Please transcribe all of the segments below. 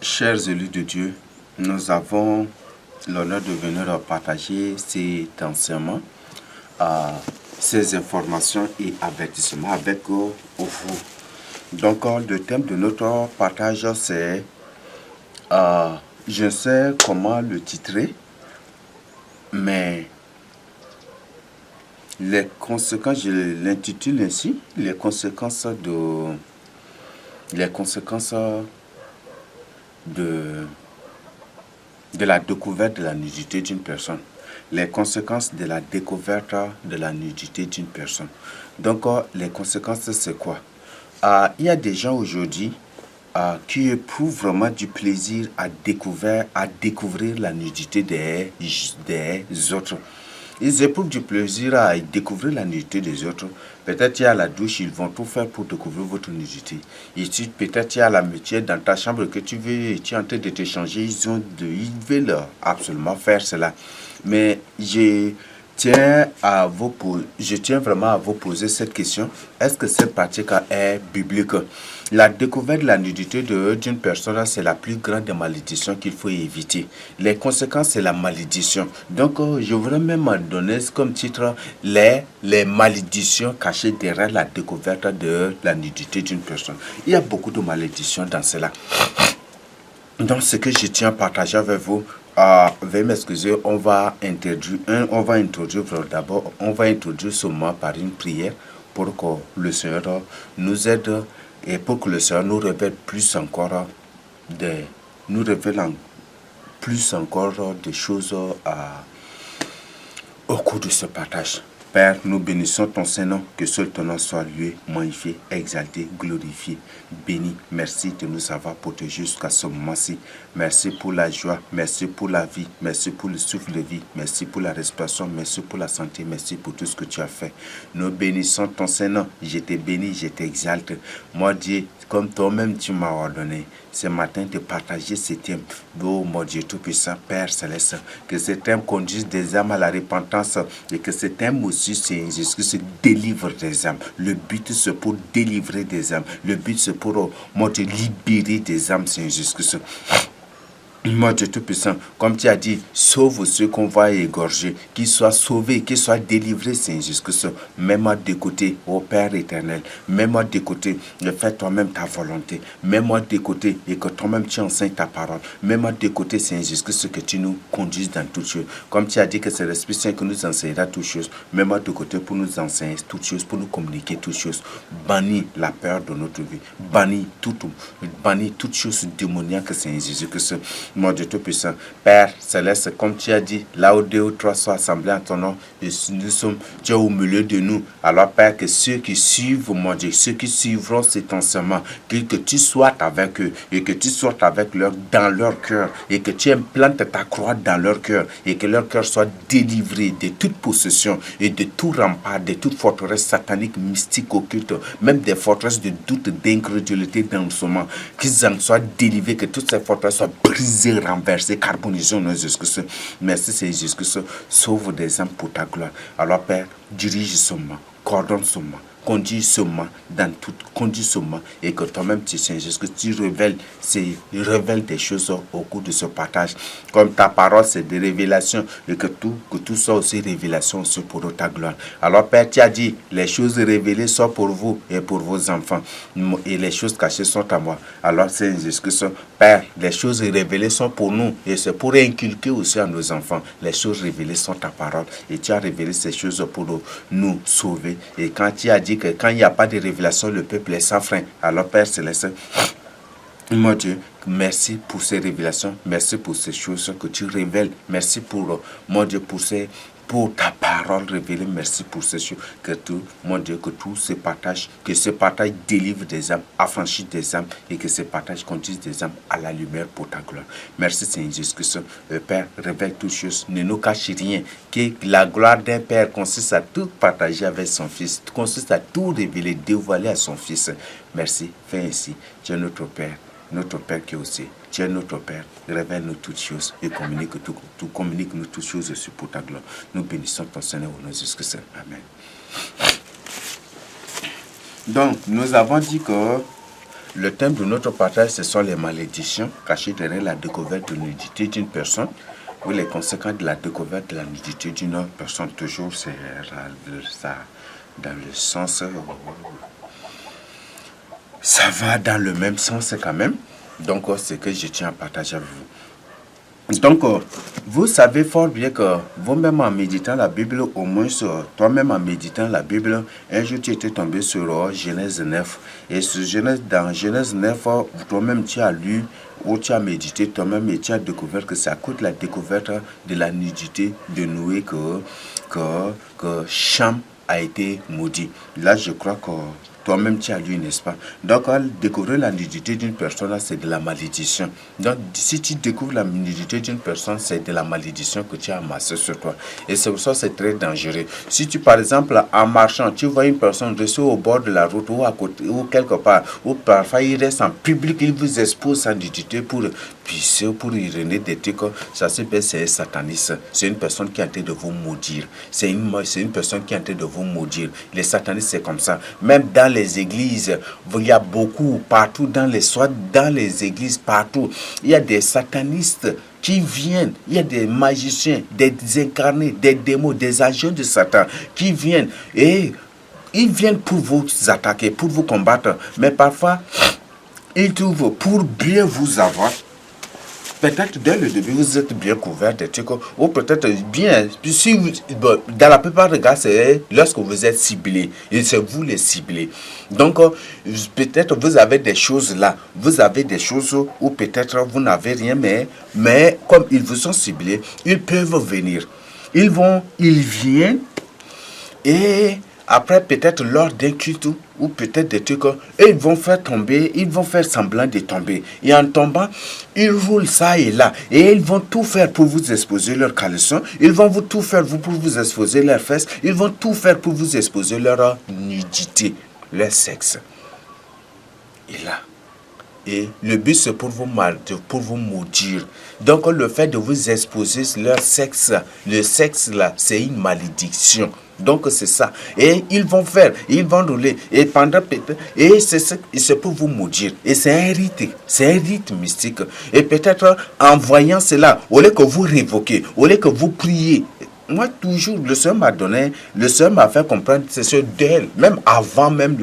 Chers élus de Dieu, nous avons l'honneur de venir partager cet enseignement, ces informations et avertissements avec vous. Donc, le thème de notre partage, c'est, je ne sais comment le titrer, mais les conséquences, je l'intitule ainsi, les conséquences de la découverte de la nudité d'une personne. Les conséquences de la découverte de la nudité d'une personne. Donc, les conséquences, c'est quoi? Il y a des gens aujourd'hui qui éprouvent vraiment du plaisir à découvrir la nudité des autres. Ils éprouvent du plaisir à découvrir la nudité des autres. Peut-être il y a la douche, ils vont tout faire pour découvrir votre nudité. Ici, peut-être il y a la métier dans ta chambre que tu es en train de t'échanger. Ils veulent absolument faire cela. Mais je tiens vraiment à vous poser cette question. Est-ce que cette pratique est biblique? La découverte de la nudité d'une personne, c'est la plus grande des malédictions qu'il faut éviter. Les conséquences, c'est la malédiction. Donc, je voudrais même donner comme titre les malédictions cachées derrière la découverte de la nudité d'une personne. Il y a beaucoup de malédictions dans cela. Donc, ce que je tiens à partager avec vous, veuillez m'excuser, on va introduire seulement par une prière pour que le Seigneur nous aide et pour que le Seigneur nous révèle plus encore des choses au cours de ce partage. Père, nous bénissons ton Saint-Nom, que seul ton nom soit loué, magnifié, exalté, glorifié, béni. Merci de nous avoir portés jusqu'à ce moment-ci. Merci pour la joie, merci pour la vie, merci pour le souffle de vie, merci pour la respiration, merci pour la santé, merci pour tout ce que tu as fait. Nous bénissons ton Saint-Nom. Je te bénis, je t'exalte. Moi, Dieu, comme toi-même tu m'as ordonné ce matin de partager ce thème. Oh mon Dieu Tout-Puissant, Père Céleste, que ce thème conduise des âmes à la repentance et que ce thème aussi, c'est Jésus-Christ délivre des âmes. Le but, c'est pour délivrer des âmes. Le but, c'est pour libérer des âmes, c'est Jésus-Christ. Moi, Dieu Tout-Puissant, comme tu as dit, sauve ceux qu'on va égorger, qu'ils soient sauvés, qu'ils soient délivrés, Seigneur Jésus-Christ. Mets-moi de côté, ô Père éternel. Mets-moi de côté, et fais toi-même ta volonté. Mets-moi de côté et que toi-même tu enseignes ta parole. Mets-moi de côté, Seigneur Jésus-Christ, que tu nous conduises dans toutes choses. Comme tu as dit que c'est l'Esprit Saint qui nous enseignera toutes choses. Mets-moi de côté pour nous enseigner toutes choses, pour nous communiquer toutes choses. Bannis la peur de notre vie. Bannis toutes choses démoniaques, Seigneur Jésus-Christ. Mon Dieu Tout-Puissant, Père Céleste, comme tu as dit, là où 2 ou 3 sont assemblés en ton nom, tu es au milieu de nous. Alors, Père, que ceux qui suivent, mon Dieu, ceux qui suivront cet enseignement, que tu sois avec eux et que tu sois avec dans leur cœur et que tu implantes ta croix dans leur cœur et que leur cœur soit délivré de toute possession et de tout rempart, de toute forteresse satanique, mystique, occulte, même des forteresses de doute, d'incrédulité, d'enseignement, qu'ils en soient délivrés, que toutes ces forteresses soient brisées, renversées, carbonisées au nom de Jésus-Christ. Merci, c'est Jésus-Christ. Sauve des âmes pour ta gloire. Alors, Père, dirige seulement, coordonne seulement, conduis seulement et que toi-même tu sais que tu révèles des choses au cours de ce partage. Comme ta parole c'est des révélations et que tout soit aussi révélation aussi pour ta gloire. Alors Père, tu as dit les choses révélées sont pour vous et pour vos enfants et les choses cachées sont à moi. Alors c'est Jésus-Christ, Père, les choses révélées sont pour nous et c'est pour inculquer aussi à nos enfants. Les choses révélées sont ta parole et tu as révélé ces choses pour nous sauver. Et quand tu as dit que quand il n'y a pas de révélation, le peuple est sans frein. Alors Père Céleste, mon Dieu, merci pour ces révélations, merci pour ces choses que tu révèles, merci pour, mon Dieu, pour ta parole révélée, merci pour ces choses, que tout, mon Dieu, que tout se partage, que ce partage délivre des âmes, affranchit des âmes et que ce partage conduise des âmes à la lumière pour ta gloire. Merci Seigneur Jésus-Christ. Père, révèle toutes choses, ne nous cache rien, que la gloire d'un Père consiste à tout partager avec son Fils, consiste à tout révéler, dévoiler à son Fils. Merci, fais ainsi, tu es notre Père qui est aussi. Tu es notre Père, révèle-nous toutes choses et communique-nous toutes choses aussi pour ta gloire. Nous bénissons ton Seigneur au nom de Jésus-Christ. Amen. Donc, nous avons dit que Le thème de notre partage, ce sont les malédictions cachées derrière la découverte de nudité d'une personne ou les conséquences de la découverte de la nudité d'une autre personne. Toujours, c'est ça dans le sens... ça va dans le même sens quand même. Donc, c'est ce que je tiens à partager avec vous. Donc, vous savez fort bien que vous-même en méditant la Bible, au moins toi-même en méditant la Bible, un jour tu étais tombé sur Genèse 9. Et dans Genèse 9, toi-même tu as lu ou tu as médité toi-même et tu as découvert que c'est à cause de la découverte de la nudité de Noé que Cham a été maudit. Là, je crois que toi-même tu as lu, n'est-ce pas? Donc, découvrir la nudité d'une personne, c'est de la malédiction. Donc, si tu découvres la nudité d'une personne, c'est de la malédiction que tu as amassée sur toi. Et c'est pour ça que c'est très dangereux. Si tu, par exemple, en marchant, tu vois une personne rester au bord de la route ou à côté, ou quelque part, ou parfois il reste en public, il vous expose sa nudité pour uriner des trucs, ça s'appelle c'est un sataniste. C'est une personne qui est en train de vous maudire. C'est une personne qui est en train de vous maudire. Les satanistes, c'est comme ça. Même dans les églises, il y a beaucoup, partout dans les églises, partout, il y a des satanistes qui viennent, il y a des magiciens, des incarnés, des démons, des agents de Satan qui viennent et ils viennent pour vous attaquer, pour vous combattre. Mais parfois, ils trouvent pour bien vous avoir. Peut-être dès le début, vous êtes bien couvert des trucs, ou peut-être bien, dans la plupart des cas, c'est lorsque vous êtes ciblé, et c'est vous les ciblés. Donc, peut-être vous avez des choses là, vous avez des choses où peut-être vous n'avez rien, mais comme ils vous sont ciblés, ils peuvent venir. Ils viennent, et après, peut-être lors d'un culte ou peut-être des trucs, et ils vont faire semblant de tomber. Et en tombant, ils roulent ça et là. Et ils vont tout faire pour vous exposer leur caleçon. Ils vont tout faire pour vous exposer leurs fesses. Ils vont tout faire pour vous exposer leur nudité, leur sexe. Et là. Et le but, c'est pour vous maudire. Donc, le fait de vous exposer leur sexe, le sexe là, c'est une malédiction. Donc, c'est ça. Et ils vont rouler. Et pendant et c'est pour vous maudire. Et c'est un rite mystique. Et peut-être en voyant cela, au lieu que vous révoquez, au lieu que vous priez, moi, toujours, le Seigneur m'a fait comprendre ces choses d'elle, même avant même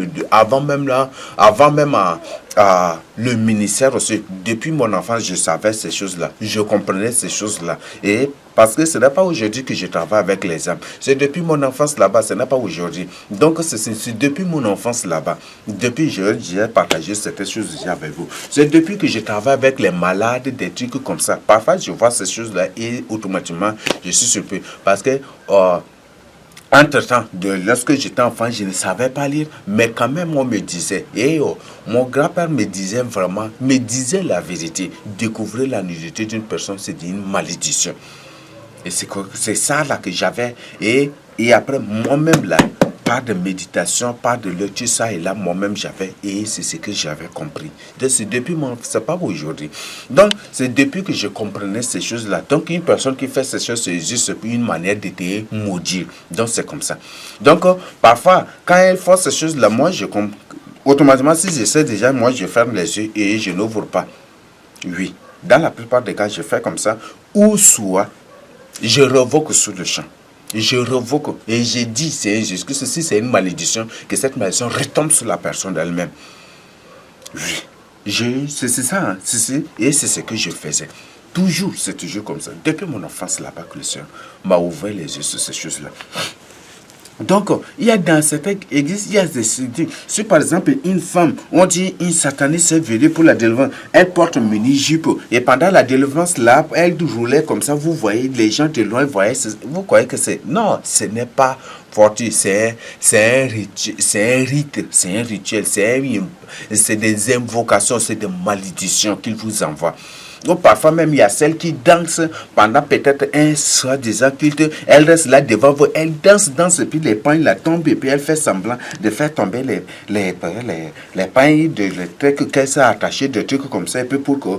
le ministère aussi. Depuis mon enfance, je savais ces choses-là, je comprenais ces choses-là. Et parce que ce n'est pas aujourd'hui que je travaille avec les âmes. C'est depuis mon enfance là-bas, ce n'est pas aujourd'hui. Donc, c'est depuis mon enfance là-bas. Depuis, j'ai partagé certaines choses déjà avec vous. C'est depuis que je travaille avec les malades, des trucs comme ça. Parfois, je vois ces choses-là et automatiquement, je suis surpris. Parce que, entre-temps, lorsque j'étais enfant, je ne savais pas lire, mais quand même, on me disait, mon grand-père me disait la vérité. Découvrir la nudité d'une personne, c'est une malédiction. Et c'est ça là que j'avais. Et après, moi-même là, pas de méditation, pas de lecture, ça et là, moi-même j'avais. Et c'est ce que j'avais compris. C'est depuis c'est pas aujourd'hui. Donc, c'est depuis que je comprenais ces choses-là. Donc, une personne qui fait ces choses, c'est juste une manière de te maudire. Donc, c'est comme ça. Donc, parfois, quand elle fait ces choses-là, moi, je comprends. Automatiquement, si je sais déjà, moi, je ferme les yeux et je n'ouvre pas. Oui. Dans la plupart des cas, je fais comme ça. Ou soit, je revoque sur le champ. Je revoque et je dis, c'est injuste, que ceci c'est une malédiction, que cette malédiction retombe sur la personne elle-même. Oui, c'est ça, hein, et c'est ce que je faisais. Toujours, c'est toujours comme ça. Depuis mon enfance là-bas que le Seigneur m'a ouvert les yeux sur ces choses-là. Donc, il y a dans certaines églises, il y a des... Si par exemple, une femme, on dit une sataniste est venue pour la délivrance, elle porte une mini-jupe, et pendant la délivrance là, elle roulait comme ça, vous voyez, les gens de loin voyaient, vous croyez que c'est... Non, ce n'est pas fortuit, c'est un rite, c'est un rituel, c'est des invocations, c'est des malédictions qu'il vous envoie. Donc parfois même il y a celles qui dansent pendant peut-être un soi-disant culte, elle reste là devant vous, elle danse, et puis les pains la tombent et puis elle fait semblant de faire tomber les pains de les trucs qu'elle s'est attachés, des trucs comme ça, et puis pour que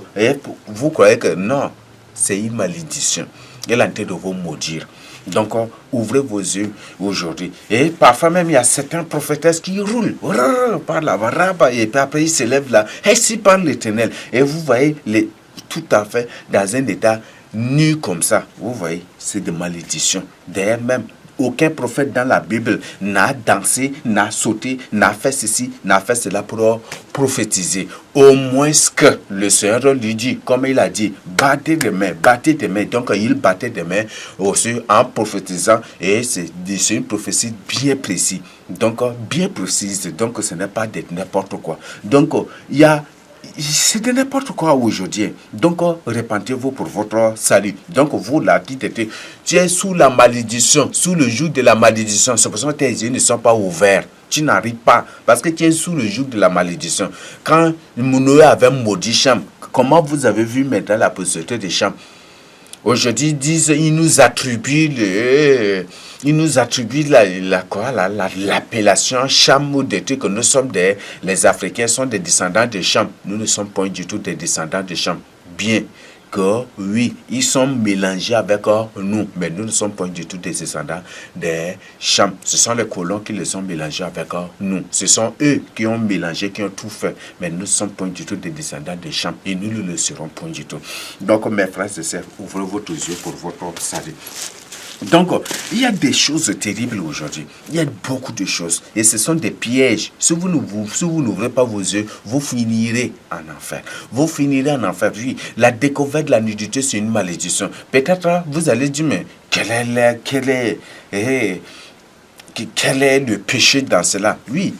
vous croyez que non, c'est une malédiction. Elle est en train de vous maudire. Donc, ouvrez vos yeux aujourd'hui. Et parfois même, il y a certains prophétesses qui roulent par là, et puis après, ils se lèvent là, ainsi par l'Éternel. Et vous voyez, tout à fait dans un état nu comme ça. Vous voyez, c'est des malédictions. D'ailleurs, même, aucun prophète dans la Bible n'a dansé, n'a sauté, n'a fait ceci, n'a fait cela pour prophétiser. Au moins que le Seigneur lui dit, comme il a dit, battez des mains, battez des mains. Donc il battait des mains aussi en prophétisant, et c'est une prophétie bien précise. Donc bien précise, donc ce n'est pas de n'importe quoi. Donc il y a c'est de n'importe quoi aujourd'hui. Donc, répentez-vous pour votre salut. Donc, vous là qui t'étais, tu es sous la malédiction, sous le joug de la malédiction. C'est pour ça que tes yeux ne sont pas ouverts. Tu n'arrives pas parce que tu es sous le joug de la malédiction. Quand Noé avait maudit Cham, comment vous avez vu maintenant la postérité de Cham? Aujourd'hui, ils disent, ils nous attribuent l'appellation Cham, ou des trucs que nous sommes les Africains sont des descendants de Cham. Nous ne sommes pas du tout des descendants de Cham. Bien que, oui, ils sont mélangés avec nous, mais nous ne sommes pas du tout des descendants des Cham. Ce sont les colons qui les ont mélangés avec nous. Ce sont eux qui ont mélangé, qui ont tout fait, mais nous ne sommes pas du tout des descendants des Cham, et nous ne le serons pas du tout. Donc, mes frères et sœurs, ouvrez votre yeux pour votre salut. Donc, il y a des choses terribles aujourd'hui. Il y a beaucoup de choses. Et ce sont des pièges. Si vous n'ouvrez pas vos yeux, vous finirez en enfer. Vous finirez en enfer. Oui, la découverte de la nudité, c'est une malédiction. Peut-être, vous allez dire, mais quel est le péché dans cela? Oui.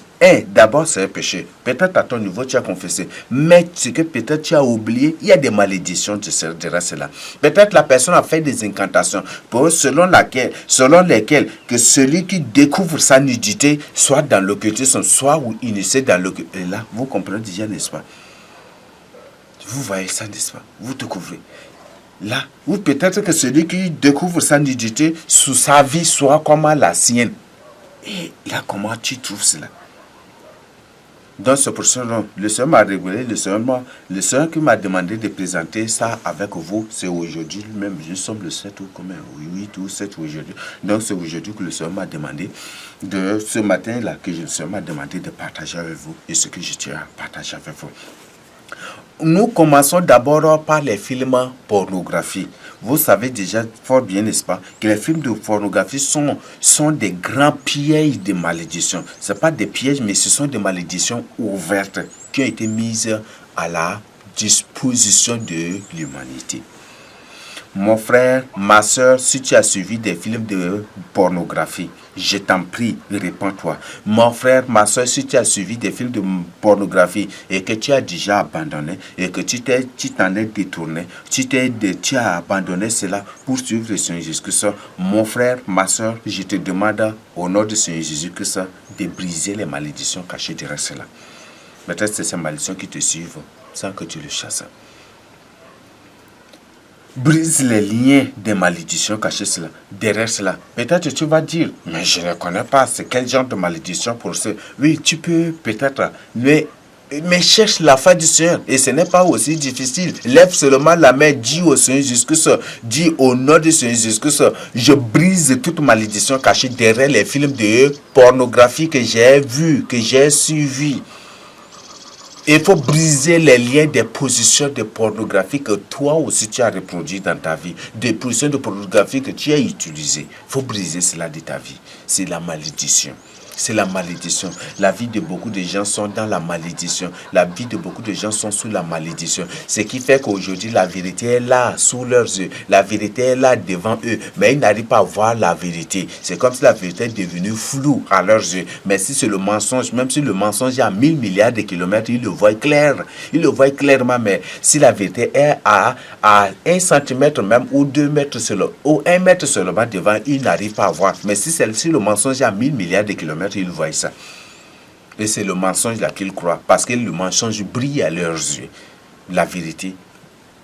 D'abord, c'est un péché. Peut-être à ton niveau, tu as confessé. Mais ce que peut-être tu as oublié, il y a des malédictions derrière cela. Peut-être la personne a fait des incantations selon lesquelles que celui qui découvre sa nudité soit dans l'occultisme, soit ou initié dans l'occultisme. Et là, vous comprenez déjà, n'est-ce pas? Vous voyez ça, n'est-ce pas? Vous découvrez. Là, ou peut-être que celui qui découvre sa nudité sous sa vie soit comme la sienne. Et là, comment tu trouves cela? Donc, c'est pour ça que le Seigneur m'a révélé, le Seigneur qui m'a demandé de présenter ça avec vous, c'est aujourd'hui même. Nous sommes le 7 ou combien? 8 ou 7 aujourd'hui. Donc, c'est aujourd'hui que le Seigneur m'a demandé, ce matin-là, que le Seigneur m'a demandé de partager avec vous, et ce que je tiens à partager avec vous. Nous commençons d'abord par les films pornographiques. Vous savez déjà fort bien, n'est-ce pas, que les films de pornographie sont des grands pièges de malédiction. Ce ne sont pas des pièges, mais ce sont des malédictions ouvertes qui ont été mises à la disposition de l'humanité. Mon frère, ma soeur, si tu as suivi des films de pornographie, je t'en prie, répands-toi. Mon frère, ma soeur, si tu as suivi des films de pornographie et que tu as déjà abandonné et que tu t'en es détourné, tu as abandonné cela pour suivre le Seigneur Jésus-Christ, mon frère, ma soeur, je te demande au nom du Seigneur Jésus-Christ de briser les malédictions cachées derrière cela. Peut-être c'est ces malédictions qui te suivent sans que tu le chasses. Brise les liens des malédictions cachées derrière cela. Peut-être tu vas dire, mais je ne connais pas, c'est quel genre de malédiction pour ce. Oui, tu peux peut-être, mais cherche la face du Seigneur. Et ce n'est pas aussi difficile. Lève seulement la main, dis au Seigneur Jésus-Christ, dis au nom du Seigneur Jésus-Christ, je brise toute malédiction cachée derrière les films de pornographie que j'ai vus, que j'ai suivis. Il faut briser les liens des positions de pornographie que toi aussi tu as reproduit dans ta vie. Des positions de pornographie que tu as utilisées. Il faut briser cela de ta vie. C'est la malédiction. C'est la malédiction. La vie de beaucoup de gens sont dans la malédiction. La vie de beaucoup de gens sont sous la malédiction. Ce qui fait qu'aujourd'hui, la vérité est là, sous leurs yeux. La vérité est là, devant eux. Mais ils n'arrivent pas à voir la vérité. C'est comme si la vérité est devenue floue à leurs yeux. Mais si c'est le mensonge, même si le mensonge est à 1000 milliards de kilomètres, ils le voient clair. Ils le voient clairement. Mais si la vérité est à 1 centimètre même, ou 2 mètres seulement, ou 1 mètre seulement devant, ils n'arrivent pas à voir. Mais si le mensonge est à 1000 milliards de kilomètres, ils voient ça. Et c'est le mensonge là qu'ils croient. Parce que le mensonge brille à leurs yeux. La vérité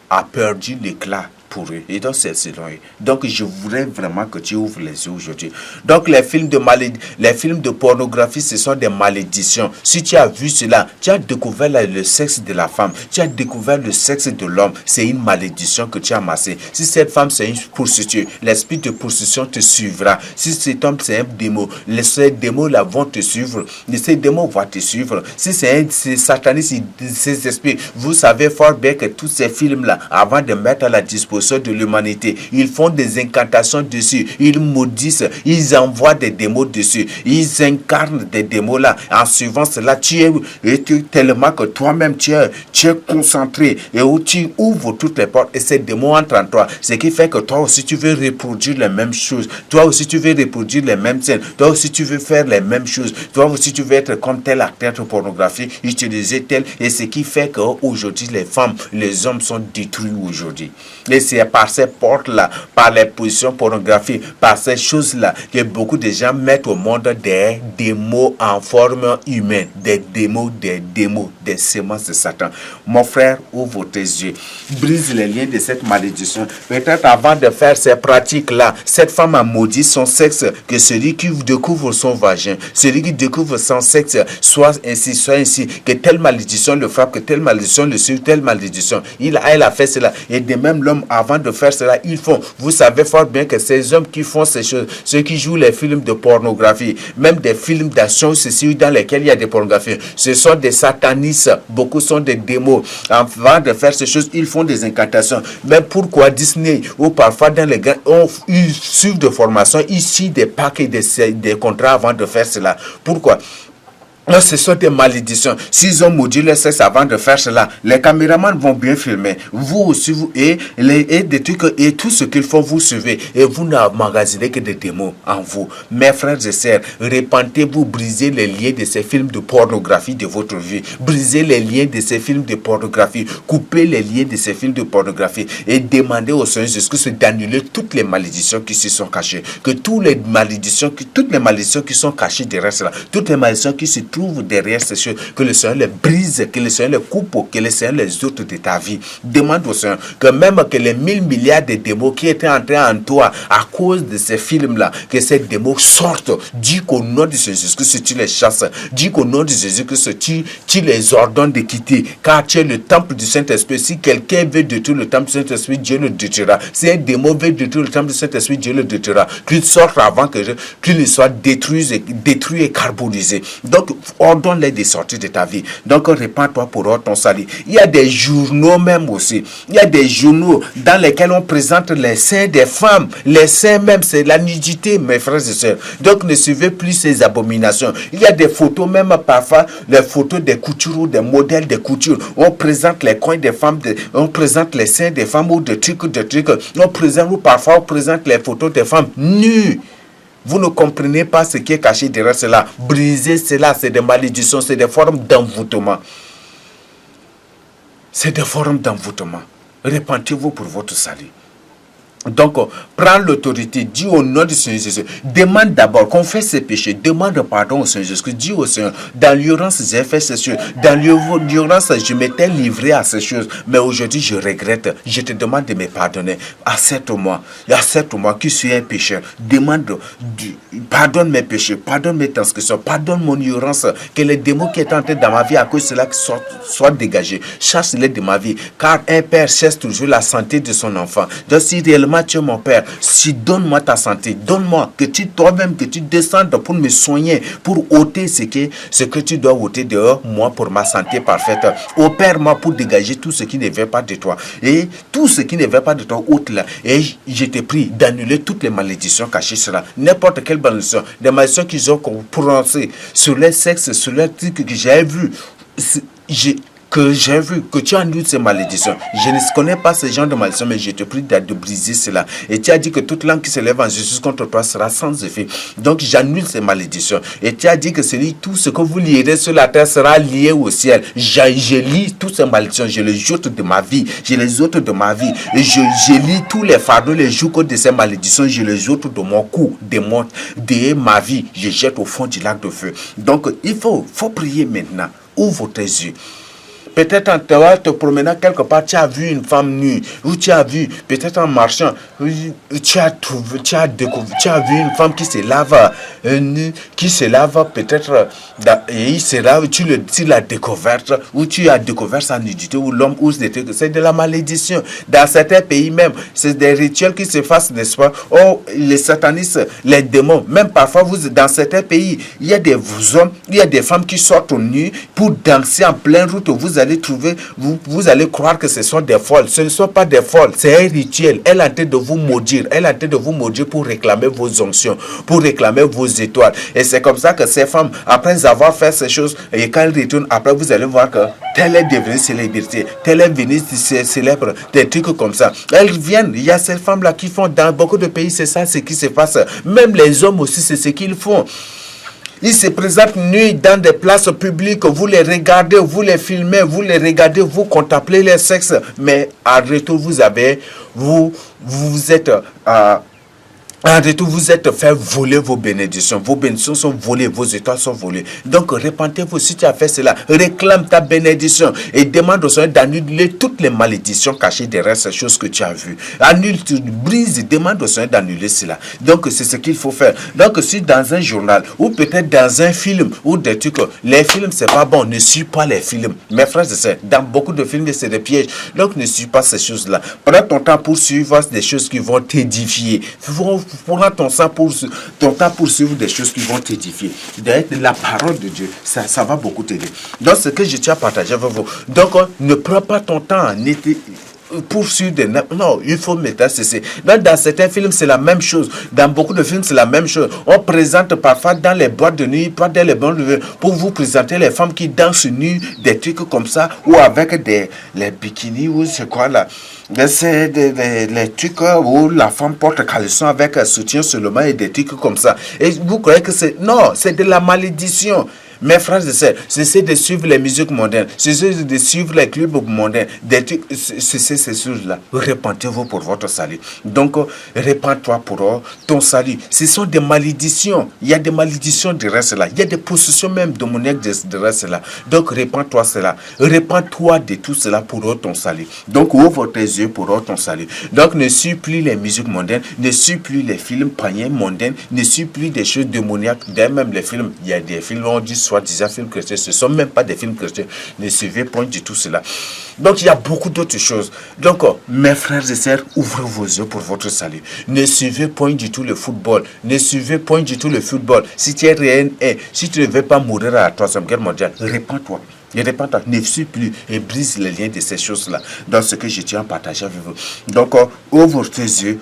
a perdu l'éclat pour eux. Et donc, c'est selon eux. Donc, je voudrais vraiment que tu ouvres les yeux aujourd'hui. Donc, les films de pornographie, ce sont des malédictions. Si tu as vu cela, tu as découvert le sexe de la femme, tu as découvert le sexe de l'homme. C'est une malédiction que tu as amassée. Si cette femme, c'est une prostituée, l'esprit de prostitution te suivra. Si cet homme, c'est un démon, ces démons-là vont te suivre. Ces démons vont te suivre. Si c'est un sataniste, ces esprits, vous savez fort bien que tous ces films-là, avant de mettre à la disposition de l'humanité, ils font des incantations dessus, ils maudissent, ils envoient des démons dessus, ils incarnent des démons là. En suivant cela, tu es tellement que toi-même tu es concentré et où tu ouvres toutes les portes et ces démons entrent en toi. Ce qui fait que toi aussi tu veux reproduire les mêmes choses, toi aussi tu veux reproduire les mêmes scènes, toi aussi tu veux faire les mêmes choses, toi aussi tu veux être comme tel acteur de pornographie, utiliser tel, et ce qui fait qu'aujourd'hui les femmes, les hommes sont détruits aujourd'hui. Et c'est par ces portes-là, par les positions pornographiques, par ces choses-là, que beaucoup de gens mettent au monde des démons en forme humaine, des démons, des semences de Satan. Mon frère, ouvre tes yeux, brise les liens de cette malédiction. Peut-être avant de faire ces pratiques-là, cette femme a maudit son sexe, que celui qui découvre son vagin, celui qui découvre son sexe, soit ainsi, que telle malédiction le frappe, que telle malédiction le suit, telle malédiction. Elle a fait cela. Et de même, l'homme, avant de faire cela, ils font. Vous savez fort bien que ces hommes qui font ces choses, ceux qui jouent les films de pornographie, même des films d'action, ceci dans lesquels il y a des pornographies, ce sont des satanistes. Beaucoup sont des démons. Avant de faire ces choses, ils font des incantations. Mais pourquoi Disney ou parfois dans les grands, ils suivent de formation, ici des packs et des contrats avant de faire cela? Pourquoi? Non, ce sont des malédictions. S'ils ont maudit le sexe avant de faire cela, les caméramans vont bien filmer. Vous aussi, et des trucs, et tout ce qu'ils font, vous suivez. Et vous n'emmagasinez que des démons en vous. Mes frères et sœurs, repentez-vous, brisez les liens de ces films de pornographie de votre vie. Brisez les liens de ces films de pornographie. Coupez les liens de ces films de pornographie. Et demandez au Seigneur Jésus-Christ d'annuler toutes les malédictions qui se sont cachées. Que toutes les malédictions qui sont cachées derrière cela, toutes les malédictions qui se trouvent derrière ces choses, que le Seigneur les brise, que le Seigneur les coupe, que le Seigneur les ôte de ta vie. Demande au Seigneur que même que les 1000 milliards de démons qui étaient entrés en toi à cause de ces films-là, que ces démons sortent. Dis qu'au nom de Jésus que tu les chasses. Dis qu'au nom de Jésus que tu les ordonnes de quitter. Car tu es le temple du Saint-Esprit. Si quelqu'un veut détruire le temple du Saint-Esprit, Dieu le détruira. Si un démon veut détruire le temple du Saint-Esprit, Dieu le détruira. Qu'il sorte avant qu'il soit détruit et carbonisé. Donc, ordonne-les de sortir de ta vie. Donc, répands-toi pour ton salut. Il y a des journaux même aussi. Il y a des journaux dans lesquels on présente les seins des femmes. Les seins même, c'est la nudité, mes frères et sœurs. Donc, ne suivez plus ces abominations. Il y a des photos, même parfois, les photos des coutures ou des modèles de couture. On présente les coins des femmes, on présente les seins des femmes ou de trucs. On présente les photos des femmes nues. Vous ne comprenez pas ce qui est caché derrière cela. Brisez cela, c'est des malédictions, c'est des formes d'envoûtement. C'est des formes d'envoûtement. Repentez-vous pour votre salut. Donc, prends l'autorité, dis au nom du Seigneur Jésus, demande d'abord, confesse ses péchés, demande pardon au Seigneur Jésus, dis au Seigneur, dans l'ignorance j'ai fait ces choses, dans l'ignorance je m'étais livré à ces choses, mais aujourd'hui je regrette, je te demande de me pardonner, accepte-moi qui suis un pécheur, pardonne mes péchés, pardonne mes transgressions, pardonne mon ignorance, que les démons qui étaient entrés dans ma vie à cause de cela soient dégagés, chasse-les de ma vie, car un père cherche toujours la santé de son enfant. Donc si réellement tu es mon père, si donne-moi ta santé, donne-moi que toi-même que tu descendes pour me soigner, pour ôter ce que tu dois ôter dehors, moi pour ma santé parfaite. Opère-moi pour dégager tout ce qui ne veut pas de toi. Et tout ce qui ne veut pas de toi, ôte-la. Et je te prie d'annuler toutes les malédictions cachées sur là. N'importe quelle malédiction, des malédictions qu'ils ont prononcées sur les sexes, sur les trucs que j'ai vu. Que tu annules ces malédictions. Je ne connais pas ce genre de malédiction, mais je te prie de briser cela. Et tu as dit que toute langue qui se lève en justice contre toi sera sans effet. Donc j'annule ces malédictions. Et tu as dit que tout ce que vous lierez sur la terre sera lié au ciel. Je lis toutes ces malédictions, je les jette de ma vie. Je les ôte de ma vie. Et je lis tous les fardeaux, les jougs de ces malédictions, je les ôte de mon cou, de ma vie. Je jette au fond du lac de feu. Donc il faut prier maintenant. Ouvre tes yeux. Peut-être en te promenant quelque part, tu as vu une femme nue, ou tu as vu, peut-être en marchant, tu as vu une femme qui se lave nue, qui se lave peut-être, et il se lave, tu l'as découverte, ou tu as découvert sa nudité, ou l'homme, ou c'est de la malédiction. Dans certains pays même, c'est des rituels qui se fassent, n'est-ce pas? Oh, les satanistes, les démons, même parfois, dans certains pays, il y a des hommes, il y a des femmes qui sortent nues pour danser en pleine route. Vous allez trouver, vous allez croire que ce sont des folles. Ce ne sont pas des folles, c'est un rituel. Elle est en train de vous maudire. Elle est en train de vous maudire pour réclamer vos onctions, pour réclamer vos étoiles. Et c'est comme ça que ces femmes, après avoir fait ces choses, et quand elles retournent, après vous allez voir que telle est devenue célébrité, telle est devenue célèbre, des trucs comme ça. Elles viennent, il y a ces femmes-là qui font, dans beaucoup de pays, c'est ça ce qui se passe. Même les hommes aussi, c'est ce qu'ils font. Ils se présentent nus dans des places publiques, vous les regardez, vous les filmez, vous les regardez, vous contemplez leur sexe, mais en retour, vous êtes en retour, vous êtes fait voler vos bénédictions. Vos bénédictions sont volées, vos étoiles sont volées. Donc, repentez-vous si tu as fait cela. Réclame ta bénédiction et demande au Seigneur d'annuler toutes les malédictions cachées derrière ces choses que tu as vues. Annule, brise, demande au Seigneur d'annuler cela. Donc, c'est ce qu'il faut faire. Donc, si dans un journal ou peut-être dans un film ou des trucs, les films, c'est pas bon. Ne suis pas les films. Mes frères et sœurs, dans beaucoup de films, c'est des pièges. Donc, ne suis pas ces choses-là. Prends ton temps pour suivre des choses qui vont t'édifier. Prends ton temps pour suivre des choses qui vont t'édifier. La parole de Dieu, ça va beaucoup t'aider. Donc, ce que je tiens à partager avec vous. Donc, ne prends pas ton temps en été poursuivre des... Non, il faut mettre ceci. Dans certains films, c'est la même chose. Dans beaucoup de films, c'est la même chose. On présente parfois dans les boîtes de nuit, pas dans les boîtes de nuit, pour vous présenter les femmes qui dansent nues, des trucs comme ça, ou avec les bikinis, ou c'est quoi là. C'est les trucs où la femme porte caleçon avec un soutien seulement et des trucs comme ça. Et vous croyez que c'est... Non, c'est de la malédiction. Mes frères et sœurs, cessez de suivre les musiques mondaines, cessez de suivre les clubs mondains, cessez ces choses-là. Repentez-vous pour votre salut. Donc, repends-toi pour ton salut. Ce sont des malédictions. Il y a des malédictions derrière cela. Il y a des possessions même démoniaques derrière cela. Donc, repends-toi cela. Repends-toi de tout cela pour ton salut. Donc, ouvre tes yeux pour ton salut. Donc, ne suis plus les musiques mondaines, ne suis plus les films païens mondains, ne suis plus des choses démoniaques. Même les films, il y a des films, on dit soi-disant films chrétiens, ce ne sont même pas des films chrétiens. Ne suivez point du tout cela. Donc, il y a beaucoup d'autres choses. Donc, mes frères et sœurs, ouvrez vos yeux pour votre salut. Ne suivez point du tout le football. Ne suivez point du tout le football. Si tu es réel, si tu ne veux pas mourir à la Troisième Guerre mondiale, répands-toi. Et répands-toi, ne suis plus et brise les liens de ces choses-là. Dans ce que je tiens à partager avec vous. Donc, ouvre tes yeux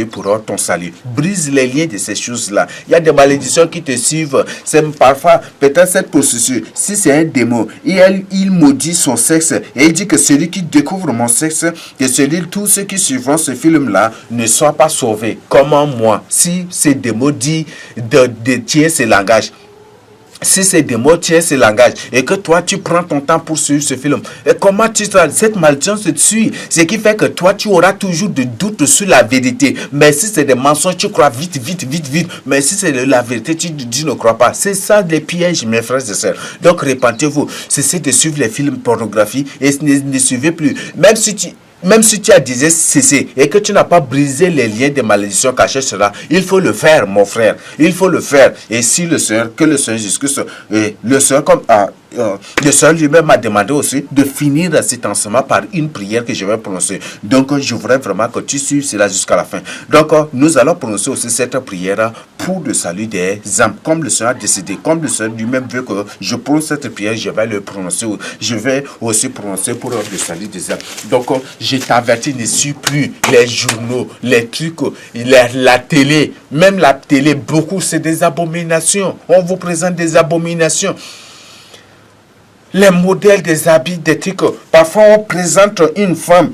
pour ton salut. Brise les liens de ces choses-là. Il y a des malédictions qui te suivent. C'est parfois, peut-être cette processus, si c'est un démon, il maudit son sexe et il dit que celui qui découvre mon sexe, que tous ceux qui suivront ce film-là ne soient pas sauvés. Comment moi, si ce démon dit de tirer ce langage, si c'est des mots, tiens ce langage, et que toi, tu prends ton temps pour suivre ce film, et comment cette malédiction se suit, ce qui fait que toi, tu auras toujours des doutes sur la vérité. Mais si c'est des mensonges, tu crois vite. Mais si c'est la vérité, tu ne crois pas. C'est ça les pièges, mes frères et sœurs. Donc, repentez-vous. Cessez de suivre les films pornographiques et ne suivez plus. Même si tu as dit cesser et que tu n'as pas brisé les liens de malédiction cachés cela, il faut le faire, mon frère. Il faut le faire. Et si le Seigneur Jésus-Christ, le Seigneur lui-même m'a demandé aussi de finir cet enseignement par une prière que je vais prononcer. Donc, je voudrais vraiment que tu suives cela jusqu'à la fin. Donc, nous allons prononcer aussi cette prière pour le salut des âmes. Comme le Seigneur a décidé, comme le Seigneur lui-même veut que je prononce cette prière, je vais le prononcer. Je vais aussi prononcer pour le salut des âmes. Donc, je t'avertis, ne suis plus les journaux, les trucs, la télé. Même la télé, beaucoup, c'est des abominations. On vous présente des abominations. Les modèles des habits, des trucs. Parfois, on présente une femme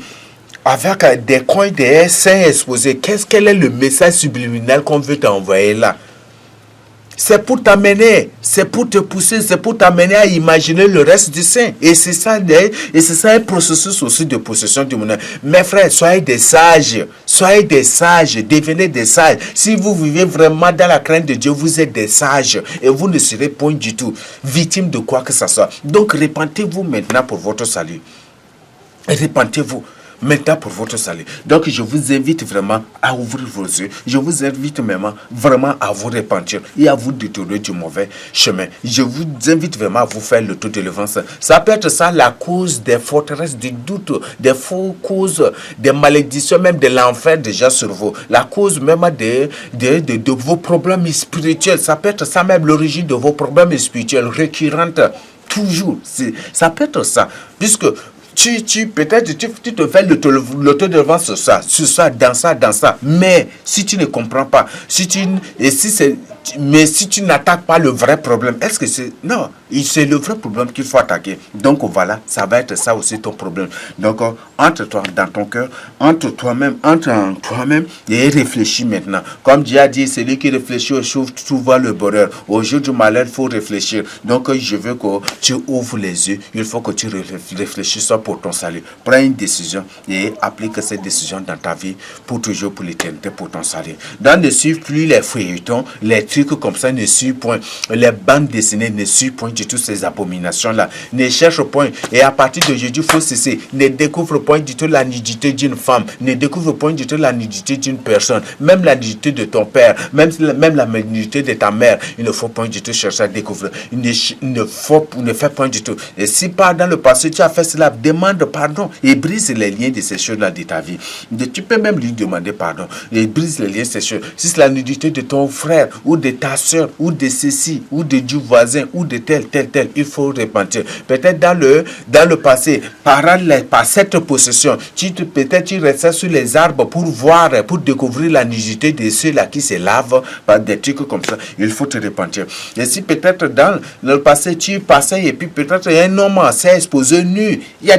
avec des coins, des seins exposés. Quel est le message subliminal qu'on veut t'envoyer là? C'est pour t'amener, c'est pour te pousser, c'est pour t'amener à imaginer le reste du sein. Et c'est ça, un processus aussi de possession du monde. Mes frères, soyez des sages, devenez des sages. Si vous vivez vraiment dans la crainte de Dieu, vous êtes des sages et vous ne serez point du tout victime de quoi que ce soit. Donc, repentez-vous maintenant pour votre salut. Repentez-vous maintenant pour votre salut. Donc, je vous invite vraiment à ouvrir vos yeux. Je vous invite même vraiment à vous repentir et à vous détourner du mauvais chemin. Je vous invite vraiment à vous faire le tour de l'évangile. Ça peut être ça la cause des forteresses du doute, des faux causes, des malédictions, même de l'enfer déjà sur vous. La cause même de vos problèmes spirituels. Ça peut être ça même l'origine de vos problèmes spirituels récurrentes. Toujours. Ça peut être ça. Puisque peut-être tu te fais l'autodéfense sur ça, dans ça. Mais si tu ne comprends pas, si tu n'attaques pas le vrai problème, est-ce que c'est... Non, c'est le vrai problème qu'il faut attaquer. Donc voilà, ça va être ça aussi ton problème. Donc entre toi dans ton cœur, entre toi-même et réfléchis maintenant. Comme Dieu a dit, celui qui réfléchit au jour trouve le bonheur. Au jour du malheur, il faut réfléchir. Donc je veux que tu ouvres les yeux. Il faut que tu réfléchisses pour ton salut. Prends une décision et applique cette décision dans ta vie pour toujours, pour l'éternité, pour ton salut. Donc ne suive plus les feuilletons, les trucs comme ça, ne suive point. Les bandes dessinées, ne suive point du tout ces abominations-là. Ne cherche point. Et à partir d'aujourd'hui, il faut cesser. Ne découvre point du tout la nudité d'une femme. Ne découvre point du tout la nudité d'une personne. Même la nudité de ton père. Même la nudité de ta mère. Il ne faut point du tout chercher à découvrir. Ne fait point du tout. Et si par dans le passé, tu as fait cela, demande pardon et brise les liens de ces choses-là de ta vie. Tu peux même lui demander pardon et brise les liens de ces choses. Si c'est la nudité de ton frère ou de ta soeur ou de ceci ou de du voisin ou de tel, il faut repentir. Peut-être dans le passé, par cette possession, peut-être tu restais sur les arbres pour voir, pour découvrir la nudité de ceux-là qui se lavent par des trucs comme ça. Il faut te repentir. Et si peut-être dans le passé, tu passais et puis peut-être un homme s'est exposé nu. Il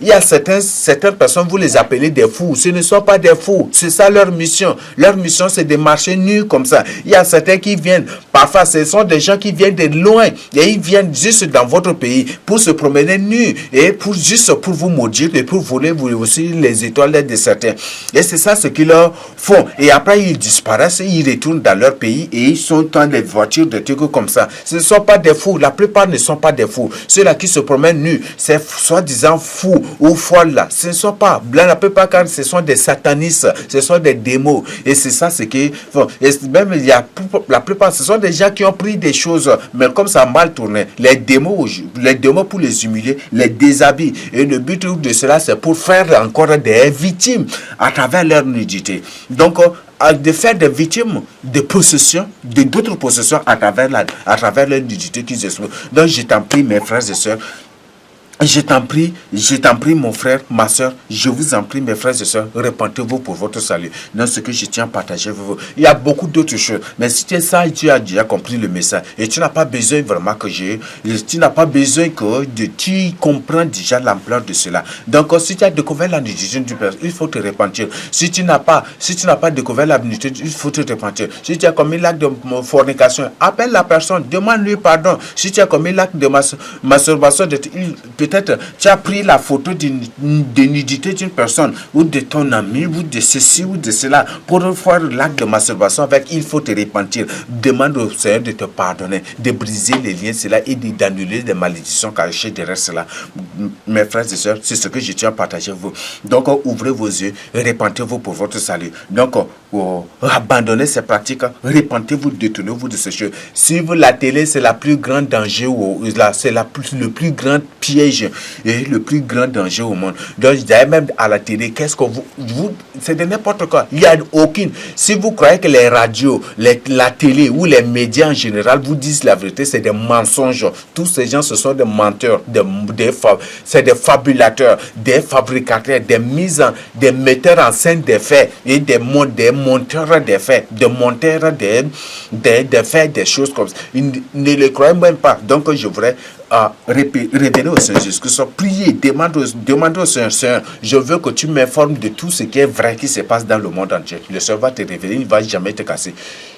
y a certaines personnes, vous les appelez des fous. Ce ne sont pas des fous. C'est ça leur mission. Leur mission, c'est de marcher nus comme ça. Il y a certains qui viennent. Parfois, ce sont des gens qui viennent de loin. Et ils viennent juste dans votre pays pour se promener nus. Et juste pour vous maudire et pour voler vous aussi les étoiles de certains. Et c'est ça ce qu'ils leur font. Et après, ils disparaissent. Ils retournent dans leur pays et ils sont dans les voitures, des trucs comme ça. Ce ne sont pas des fous. La plupart ne sont pas des fous. Ceux-là qui se promènent nus, c'est soi-disant fous ou folles là. Ce ne sont pas blancs la plupart, car ce sont des satanistes. Ce sont des démons. Et c'est ça ce qui font. Et même la plupart, ce sont des gens qui ont pris des choses, mais comme ça a mal tourné. Les démons pour les humilier, les déshabillent. Et le but de cela, c'est pour faire encore des victimes à travers leur nudité. Donc, de faire des victimes de possession, d'autres possessions à travers leur nudité qu'ils exposent. Donc, je t'en prie, mes frères et sœurs, je t'en prie, mon frère, ma soeur, je vous en prie, mes frères et sœurs, repentez-vous pour votre salut. Dans ce que je tiens à partager avec vous. Il y a beaucoup d'autres choses. Mais si tu es sage, tu as déjà compris le message. Et tu n'as pas besoin vraiment tu n'as pas besoin tu comprends déjà l'ampleur de cela. Donc, si tu as découvert la nudité du Père, il faut te repentir. Si tu n'as pas découvert la nudité, il faut te repentir. Si tu as commis l'acte de fornication, appelle la personne, demande-lui pardon. Si tu as commis l'acte de masturbation, peut-être tu as pris la photo de nudité d'une personne ou de ton ami ou de ceci ou de cela pour faire l'acte de masturbation avec, il faut te repentir. Demande au Seigneur de te pardonner, de briser les liens cela et d'annuler les malédictions cachées derrière cela. Mes frères et sœurs, c'est ce que je tiens à partager avec vous. Donc ouvrez vos yeux, repentez-vous pour votre salut. Donc abandonnez ces pratiques, repentez-vous, détournez-vous de ces choses. Si vous la télé, c'est la plus grande danger, c'est le plus grand piège et le plus grand danger au monde. Donc, même à la télé, qu'est-ce que c'est de n'importe quoi. Il n'y a aucune. Si vous croyez que les radios, la télé ou les médias en général vous disent la vérité, c'est des mensonges. Tous ces gens, ce sont des menteurs, c'est des fabulateurs, des fabricateurs, des metteurs en scène des faits et des monteurs des faits, des monteurs des faits, des choses comme ça. Ne les croyez même pas. Donc, je voudrais revenez au Seigneur Jésus-Christ, priez, demandez au Seigneur, je veux que tu m'informes de tout ce qui est vrai qui se passe dans le monde entier. Le Seigneur va te révéler, il ne va jamais te casser.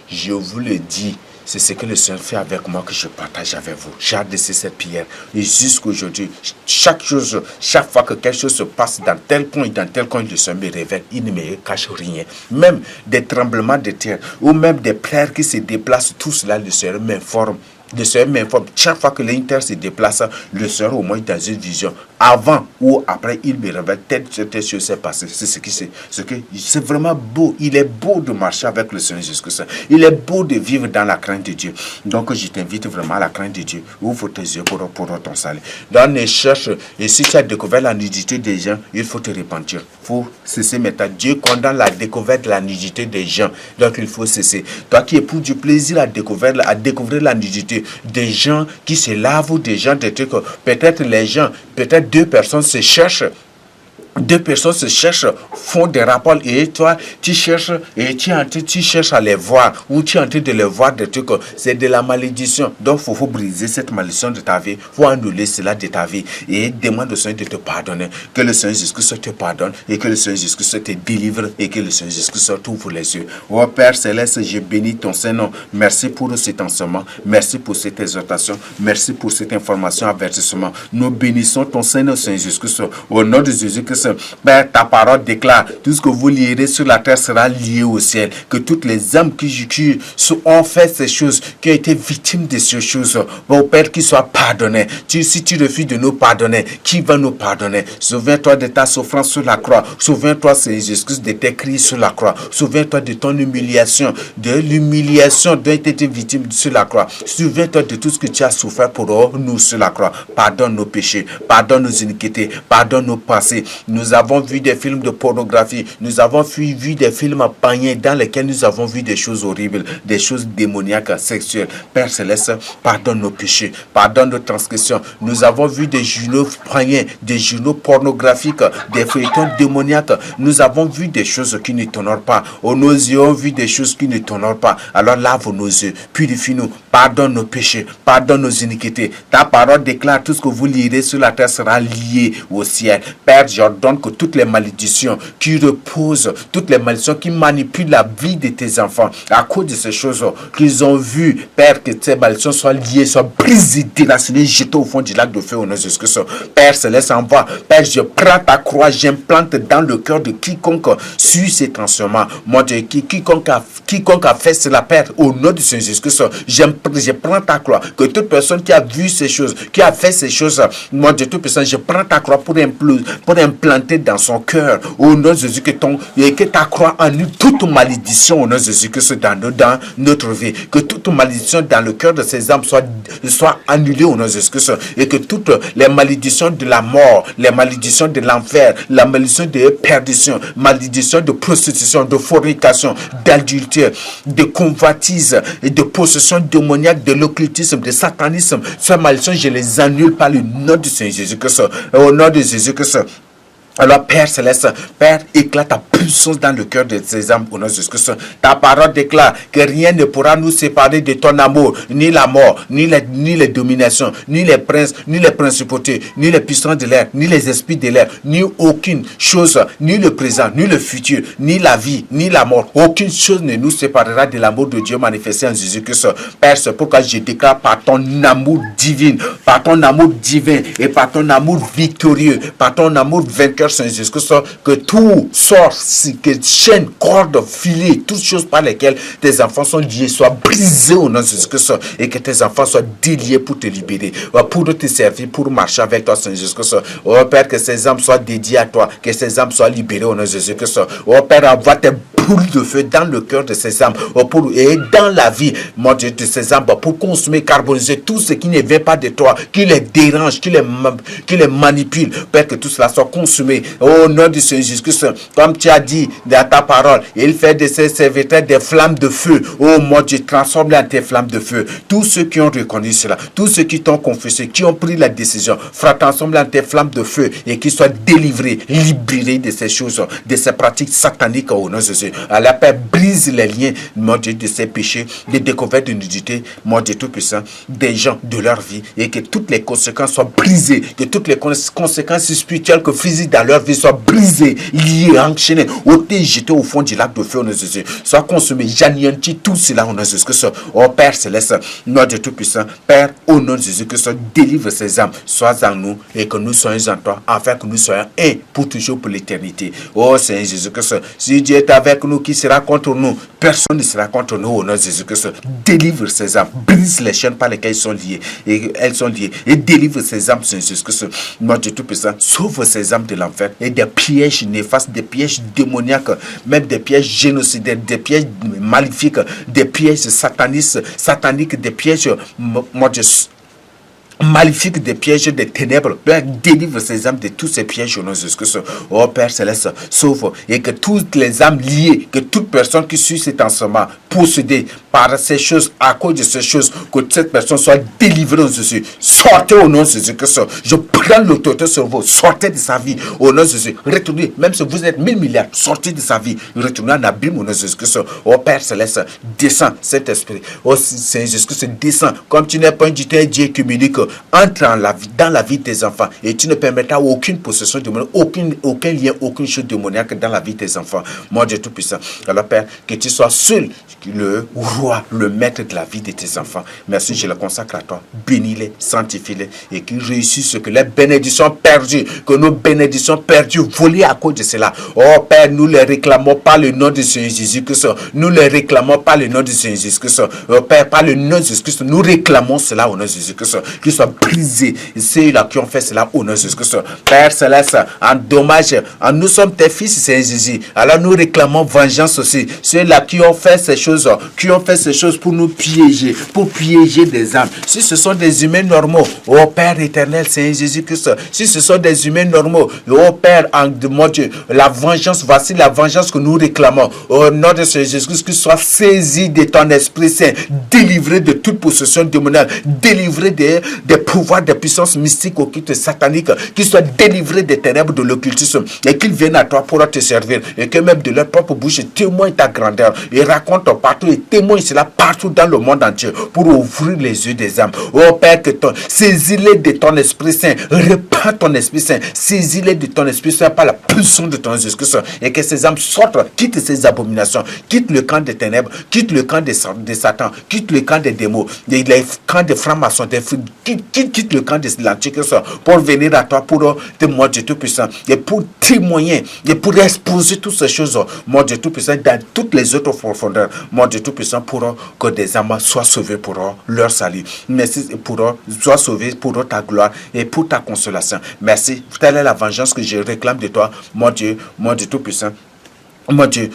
Je vous le dis, C'est ce que le Seigneur fait avec moi que je partage avec vous. J'ai adressé cette prière. Et jusqu'aujourd'hui, chaque fois que quelque chose se passe dans tel coin, le Seigneur me révèle, il ne me cache rien. Même des tremblements de terre ou même des plaies qui se déplacent, tout cela, le Seigneur m'informe. Le Seigneur m'informe. Chaque fois que l'inter se déplace, le Seigneur, au moins dans une vision, avant ou après, il me révèle telle chose s'est passée. C'est ce qui c'est vraiment beau. Il est beau de marcher avec le Seigneur Jésus-Christ. Il est beau de vivre dans la crainte de Dieu. Donc, je t'invite vraiment à la crainte de Dieu. Ouvre tes yeux pour ton salut. Dans les cherches, et si tu as découvert la nudité des gens, il faut te repentir. Il faut cesser maintenant. Dieu condamne la découverte de la nudité des gens. Donc, il faut cesser. Toi qui éprouves du plaisir à découvrir la nudité des gens qui se lavent ou des gens, des trucs, peut-être deux personnes se cherchent. Deux personnes se cherchent, font des rapports et toi, tu cherches et tu cherches à les voir ou tu es en train de les voir des trucs. C'est de la malédiction. Donc, il faut briser cette malédiction de ta vie. Il faut annuler cela de ta vie et demande au Seigneur de te pardonner. Que le Seigneur Jésus-Christ te pardonne et que le Seigneur Jésus-Christ te délivre et que le Seigneur Jésus-Christ t'ouvre les yeux. Oh Père Céleste, je bénis ton Saint-Nom. Merci pour cet enseignement. Merci pour cette exhortation. Merci pour cette information, avertissement. Nous bénissons ton Saint-Nom, Seigneur Jésus-Christ. Au nom de Jésus-Christ, Père, ta parole déclare, tout ce que vous lierez sur la terre sera lié au ciel. Que toutes les âmes qui ont fait ces choses, qui ont été victimes de ces choses, au Père, qu'ils soient pardonnés. Si tu refuses de nous pardonner, qui va nous pardonner? Souviens-toi de ta souffrance sur la croix. Souviens-toi, Seigneur Jésus, de tes cris sur la croix. Souviens-toi de ton humiliation, de l'humiliation dont tu étais victime sur la croix. Souviens-toi de tout ce que tu as souffert pour nous sur la croix. Pardonne nos péchés, pardonne nos iniquités, pardonne nos passés. Nous avons vu des films de pornographie, nous avons vu des films païens dans lesquels nous avons vu des choses horribles, des choses démoniaques, sexuelles. Père Céleste, pardonne nos péchés, pardonne nos transgressions. Nous avons vu des journaux païens, des journaux pornographiques, des feuilletons démoniaques. Nous avons vu des choses qui ne t'honorent pas. Nos yeux ont vu des choses qui ne t'honorent pas. Alors lave nos yeux, purifie-nous, pardonne nos péchés, pardonne nos iniquités. Ta parole déclare, tout ce que vous lirez sur la terre sera lié au ciel. Père, j'ordonne que toutes les malédictions qui reposent, toutes les malédictions qui manipulent la vie de tes enfants, à cause de ces choses qu'ils ont vues, Père, que ces malédictions soient liées, soient brisées, déracinées, jetées au fond du lac de feu au nom de Jésus-Christ. Père Céleste, envoie. Père, je prends ta croix, j'implante dans le cœur de quiconque suit ces transformations. Mon Dieu, quiconque a fait cela, Père, au nom de Jésus-Christ, je prends ta croix. Que toute personne qui a vu ces choses, qui a fait ces choses, mon Dieu, toute personne, je prends ta croix pour implanter dans son cœur, au nom de Jésus, que ta croix annule toute malédiction au nom de Jésus-Christ dans notre vie. Que toute malédiction dans le cœur de ces âmes soit annulée au nom de Jésus-Christ. Et que toutes les malédictions de la mort, les malédictions de l'enfer, la malédiction de perdition, malédiction de prostitution, de fornication, d'adultère, de convoitise, et de possession démoniaque, de l'occultisme, de satanisme, ces malédictions, je les annule par le nom de Seigneur Jésus-Christ. Au nom de Jésus-Christ. Alors, Père Céleste, Père, éclate ta puissance dans le cœur de ces âmes au nom de Jésus-Christ. Ta parole déclare que rien ne pourra nous séparer de ton amour, ni la mort, ni les dominations, ni les princes, ni les principautés, ni les puissances de l'air, ni les esprits de l'air, ni aucune chose, ni le présent, ni le futur, ni la vie, ni la mort. Aucune chose ne nous séparera de l'amour de Dieu manifesté en Jésus-Christ. Père, c'est pourquoi je déclare par ton amour divin et par ton amour victorieux, par ton amour vainqueur, Seigneur Jésus-Christ, que tout sort, que chaîne, corde, filet, toutes choses par lesquelles tes enfants sont liés soient brisées au nom de Jésus-Christ et que tes enfants soient déliés pour te libérer, pour te servir, pour marcher avec toi, Seigneur Jésus-Christ. Oh Père, que ces âmes soient dédiées à toi, que ces âmes soient libérées au nom de Jésus-Christ. Oh Père, envoie tes boules de feu dans le cœur de ces âmes et dans la vie, mon Dieu, de ces âmes pour consommer, carboniser tout ce qui ne vient pas de toi, qui les dérange, qui les manipule. Père, que tout cela soit consumé au nom du Seigneur Jésus-Christ, comme tu as dit dans ta parole. Il fait de ses serviteurs des flammes de feu. Oh mon Dieu, transforme-les en tes flammes de feu. Tous ceux qui ont reconnu cela, tous ceux qui t'ont confessé, qui ont pris la décision, frère, transforme-les en tes flammes de feu et qu'ils soient délivrés, libérés de ces choses, de ces pratiques sataniques au nom de Jésus. À la paix, brise brise les liens, mon Dieu, de ces péchés, de découverte de nudité, mon Dieu Tout-Puissant, des gens, de leur vie, et que toutes les conséquences soient brisées, que toutes les conséquences spirituelles que physiques dans leur vie soient brisées, liées, enchaînées, ôtées, jetées au fond du lac de feu, au nom de Jésus, soient consumées, j'anéantis tout cela, au nom de Jésus-Christ. Oh Père Céleste, mon Dieu Tout-Puissant, Père, au nom de Jésus-Christ, délivre ces âmes, sois en nous, et que nous soyons en toi, afin que nous soyons un pour toujours, pour l'éternité. Oh Seigneur Jésus-Christ, si Dieu est avec nous, qui sera contre nous? Personne ne sera contre nous, au nom de Jésus-Christ. Délivre ces âmes, brise les chaînes par lesquelles elles sont liées, et délivre ces âmes, Seigneur Jésus-Christ. Mon Dieu Tout-Puissant, sauve ces âmes de l'enfer et des pièges néfastes, des pièges démoniaques, même des pièges génocidaires, des pièges maléfiques, des pièges sataniques, des pièges, mon Dieu, maléfique, des pièges des ténèbres. Père, délivre ces âmes de tous ces pièges au nom de Jésus-Christ. Oh Père Céleste, sauve, et que toutes les âmes liées, que toute personne qui suit cet enseignement, possédée par ces choses, à cause de ces choses, que cette personne soit délivrée au nom de Jésus. Sortez au nom de Jésus-Christ. Je prends l'autorité sur vous. Sortez de sa vie au nom de Jésus. Retournez, même si vous êtes 1000 milliards, sortez de sa vie. Retournez en abîme au nom de Jésus-Christ. Oh Père Céleste, descends, Saint-Esprit. Oh Saint Jésus-Christ, descends. Comme tu n'es pas un Dieu communique, entre dans la vie de tes enfants, et tu ne permettras aucune possession démoniaque, aucun lien, aucune chose démoniaque dans la vie de tes enfants. Mon Dieu Tout-Puissant. Alors Père, que tu sois seul le roi, le maître de la vie de tes enfants. Merci, je le consacre à toi. Bénis-les, sanctifie-les, et qu'ils réussissent ce que les bénédictions perdues, que nos bénédictions perdues, volées à cause de cela. Oh Père, nous les réclamons par le nom de Seigneur Jésus-Christ. Nous les réclamons par le nom de Seigneur Jésus-Christ. Oh Père, par le nom de Jésus-Christ, nous réclamons cela au nom de Jésus-Christ. Qu'ils soient brisés, ceux-là qui ont fait cela au nom de Jésus-Christ. Père Céleste, en dommage, nous sommes tes fils, Seigneur Jésus. Alors nous réclamons vengeance aussi. Ceux-là qui ont fait ces choses, pour nous piéger, pour piéger des âmes. Si ce sont des humains normaux, oh Père éternel, Seigneur Jésus-Christ, si ce sont des humains normaux, oh Père, mon Dieu, la vengeance, voici la vengeance que nous réclamons. Au nom de Seigneur Jésus-Christ, qu'il soit saisi de ton Esprit Saint, délivré de toute possession démoniaque, délivré des pouvoirs, des puissances mystiques, occultes, sataniques, qu'il soit délivré des ténèbres de l'occultisme, et qu'ils viennent à toi pour te servir, et que même de leur propre bouche témoignent ta grandeur, et racontent partout, et témoignent cela partout dans le monde entier, pour ouvrir les yeux des âmes. Oh Père, que saisis-les de ton Esprit Saint, répands ton Esprit Saint, saisis-les de ton Esprit Saint par la puissance de ton Jésus-Christ, et que ces âmes sortent, quittent ces abominations, quittent le camp des ténèbres, quittent le camp de Satan, quittent le camp des démons, les camps des francs-maçons, quitte le camp de l'Antichrist pour venir à toi, pour témoigner, Dieu Tout-Puissant, et pour témoigner, et pour exposer toutes ces choses, mon Dieu Tout-Puissant, dans toutes les autres profondeurs, mon Dieu Tout-Puissant, pour que des âmes soient sauvées pour leur salut. Merci pour soient sauvées pour ta gloire et pour ta consolation. Merci. Telle est la vengeance que je réclame de toi, mon Dieu Tout-Puissant. Mon Dieu,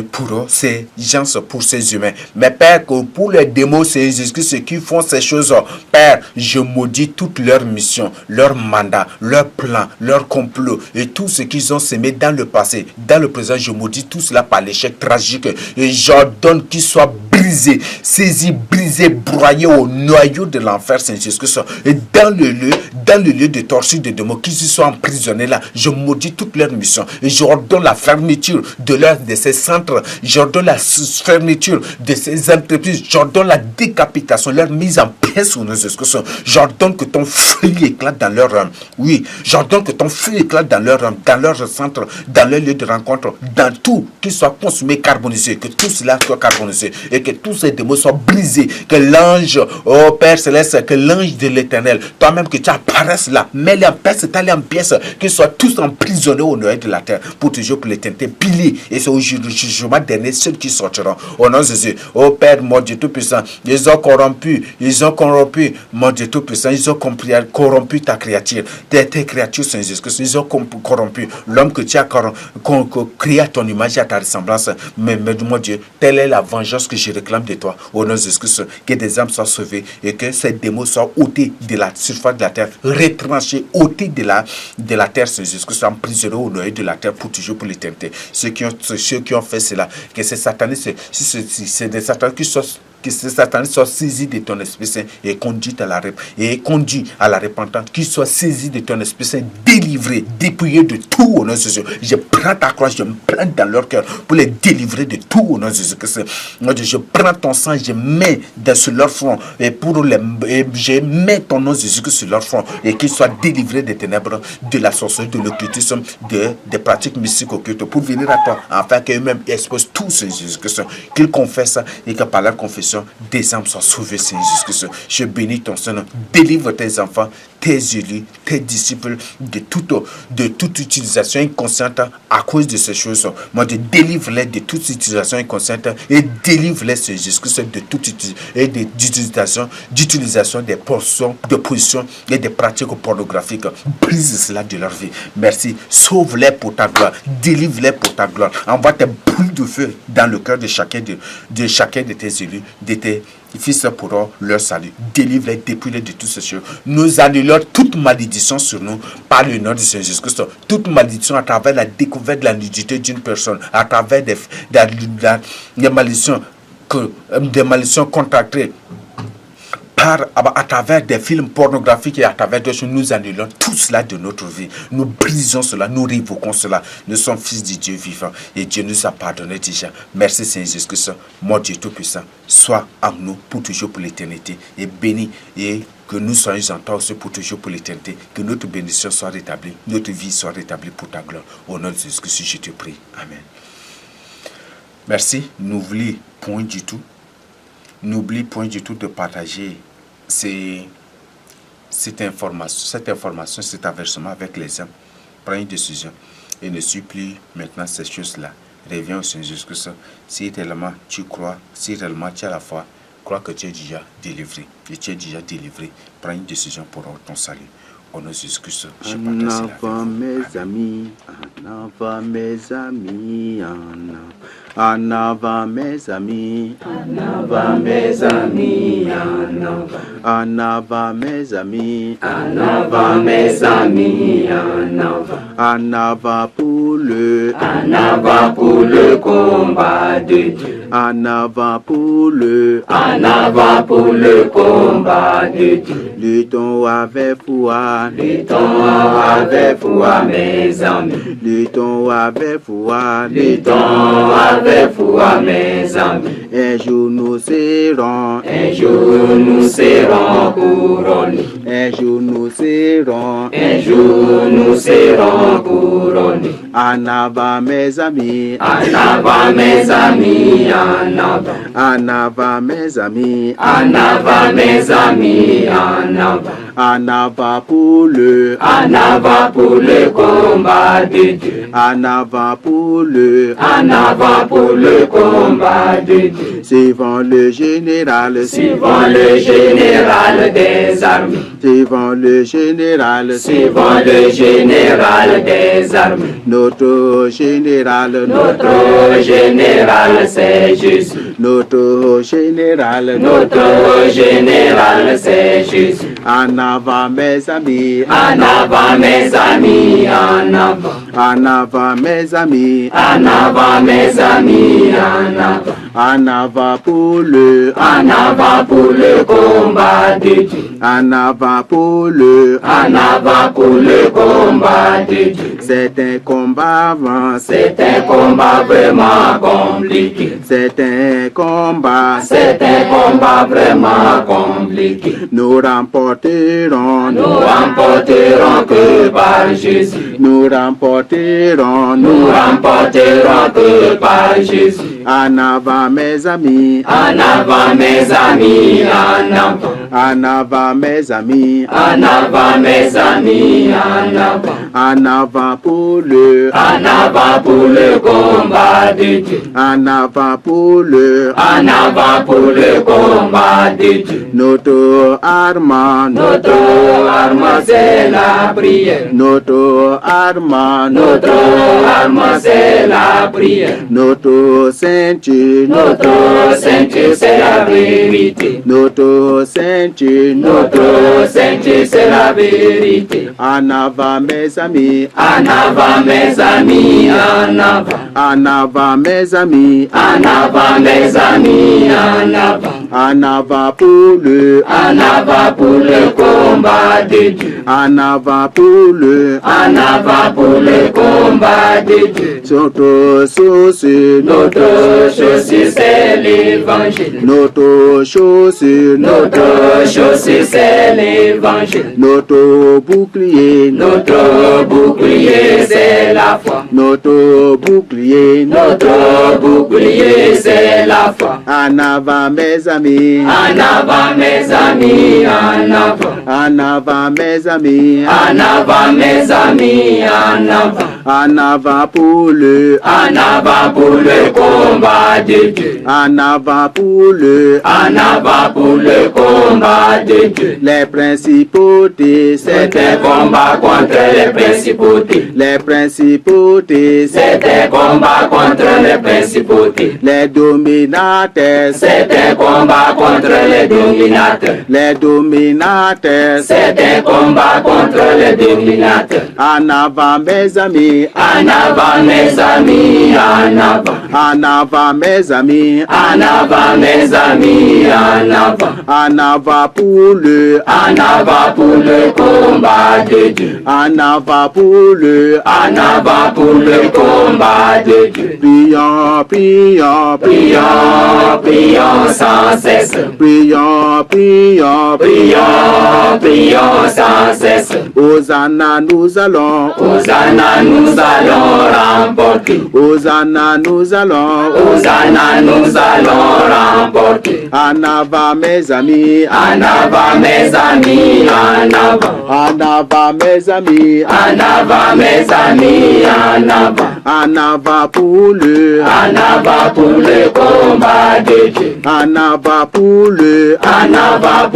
pour ces gens, pour ces humains. Mais Père, pour les démons, c'est Jésus-Christ, ceux qui font ces choses, Père, je maudis toute leur mission, leur mandat, leur plan, leur complot, et tout ce qu'ils ont semé dans le passé, dans le présent, je maudis tout cela par l'échec tragique, et j'ordonne qu'ils soient brisés, saisis, brisés, broyés au noyau de l'enfer, Saint Jésus-Christ, et dans le lieu de torture de démons, qu'ils y soient emprisonnés là, je maudis toute leur mission, et j'ordonne la fermeture de ces centres, j'ordonne la fermeture de ces entreprises, j'ordonne la décapitation, leur mise en pièces au nom de Jésus-Christ. J'ordonne que ton feu éclate dans leur âme. Oui, j'ordonne que ton feu éclate dans leur âme, dans leur centre, dans leur lieu de rencontre, dans tout, qu'il soit consumé, carbonisé, que tout cela soit carbonisé, et que tous ces démons soient brisés, que l'ange, oh Père Céleste, que l'ange de l'Éternel, toi-même que tu apparaisses là, mets-les en pièces, taille en pièces, qu'ils soient tous emprisonnés au noyau de la terre, pour toujours, pour l'éternité, pilés. Et c'est au jugement dernier ceux qui sortiront. Au nom de Jésus. Oh Père, mon Dieu Tout-Puissant, ils ont corrompu, mon Dieu Tout-Puissant, ils ont corrompu ta créature, tes créatures, Saint Jésus-Christ, ils ont corrompu l'homme que tu as créé à ton image et à ta ressemblance. Mais mon Dieu, telle est la vengeance que je réclame de toi. Au nom de Jésus-Christ, que des âmes soient sauvées et que ces démons soient ôtés de la surface de la terre, retranchés, ôtés de la terre, Saint Jésus-Christ, emprisonnés au noyau de la terre pour toujours, pour l'éternité. Ceux qui ont fait cela, que ces satanistes, c'est des satanistes qui soient que ce Satan soit saisi de ton Esprit Saint et conduit à la repentance, qu'il soit saisi de ton Esprit Saint, délivré, dépouillé de tout au nom de Jésus. Je prends ta croix, je me plante dans leur cœur pour les délivrer de tout au nom de Jésus-Christ. Je prends ton sang, je mets sur leur front et je mets ton nom Jésus-Christ sur leur front et qu'ils soient délivrés des ténèbres, de la sorcellerie, de l'occultisme, des pratiques mystiques occultes pour venir à toi, afin qu'eux-mêmes exposent tout Seigneur Jésus-Christ, qu'ils confessent et que par leur confession, des âmes soient sauvées, Seigneur Jésus-Christ. Je bénis ton Seigneur, délivre tes enfants, tes élus, tes disciples de toute utilisation inconsciente à cause de ces choses. Moi, je délivre-les de toute utilisation inconsciente et délivre-les, Seigneur Jésus-Christ, de toute d'utilisation des portions, de positions et des pratiques pornographiques. Brise cela de leur vie. Merci. Sauve-les pour ta gloire. Délivre-les pour ta gloire. Envoie tes boules de feu dans le cœur de chacun de tes élus, de tes fils pour leur salut. Délivre-les, dépouille-les de toutes ces choses. Nous annulons toute malédiction sur nous par le nom de Seigneur Jésus-Christ. Toute malédiction à travers la découverte de la nudité d'une personne, à travers des malédictions contractées à travers des films pornographiques et à travers d'autres choses. Nous annulons tout cela de notre vie. Nous brisons cela, nous révoquons cela. Nous sommes fils de Dieu vivant et Dieu nous a pardonné déjà. Merci Seigneur Jésus-Christ, mon Dieu Tout-Puissant. Sois en nous pour toujours pour l'éternité et béni, et que nous soyons en toi aussi pour toujours pour l'éternité. Que notre bénédiction soit rétablie, notre vie soit rétablie pour ta gloire. Au nom de Jésus-Christ, je te prie. Amen. Merci. N'oublie point du tout de partager cette information, cet avertissement avec les hommes. Prends une décision et ne suis plus maintenant ces choses-là. Reviens au Seigneur Jésus-Christ. Si réellement tu crois, si réellement tu as la foi, crois que tu es déjà délivré. Et tu es déjà délivré. Prends une décision pour ton salut. Au nom de Jésus-Christ, je partage cela avec vous. Mes amis, en avant mes amis, en avant mes amis, en avant mes amis, en avant mes amis, en avant mes amis, en avant pour le combat de Dieu, en avant pour le combat de Dieu. Luttons avec foi, mes amis. Luttons avec foi, mes amis. Un jour nous serons couronnés. Un jour nous serons couronnés. En avant mes amis, en avant mes amis, en avant mes amis, en avant mes amis, en avant pour le combat de Dieu, en avant pour le combat de Dieu. Suivons le général des armées, suivons le général des armées. Notre général c'est Jésus. Notre général c'est Jésus. En avant mes amis, en avant mes amis, en avant. En avant mes amis, en avant mes amis, en avant pour le combat de Dieu, en avant pour le combat de Dieu. C'est un combat vraiment compliqué. C'est un combat vraiment compliqué. Nous remporterons que par Jésus. Nous remporterons que par Jésus. En avant mes amis, en avant mes amis, en avant. En avant mes amis, en avant mes amis, en avant pour le combat de Dieu, en avant pour le combat de Dieu. Notre arme c'est la prière. Notre arme c'est la prière. Notre ceinture c'est la vérité. Notre ceinture c'est la vérité. En avant mes amis, en avant mes amis, en avant. En avant mes amis, en avant mes amis, en avant. En avant pour le combat de Dieu. En avant pour le combat de Dieu. Notre chaussure, c'est l'évangile. Notre chaussure, c'est l'évangile. Notre bouclier, c'est la foi. Notre bouclier, c'est la foi. En avant mes amis, En avant mes amis, en avant. En avant mes amis, En avant mes amis, en avant. En avant pour le combat de Dieu. En avant pour le combat de Dieu. Les principautés, C'est un combat contre les principautés. les principautés, C'est un combat contre les principautés. les dominateurs, C'est un combat contre les dominateurs. les dominateurs. C'est un combat contre les dominateurs. En avant mes amis, En avant mes amis, en avant. en avant mes amis, En avant mes amis, en avant. en avant pour le combat de Dieu. en avant pour le En avant combat de Dieu. prions, prions, Prions sans cesse. prions, prions, Prions sans cesse. Hosanna nous allons, Hosanna, nous allons remporter. Hosanna nous allons, Hosanna, nous allons remporter. en avant mes amis, En avant mes amis, en avant. en avant mes amis, En avant mes amis, en avant. en avant pour le En avant combat de Dieu. en avant pour le En avant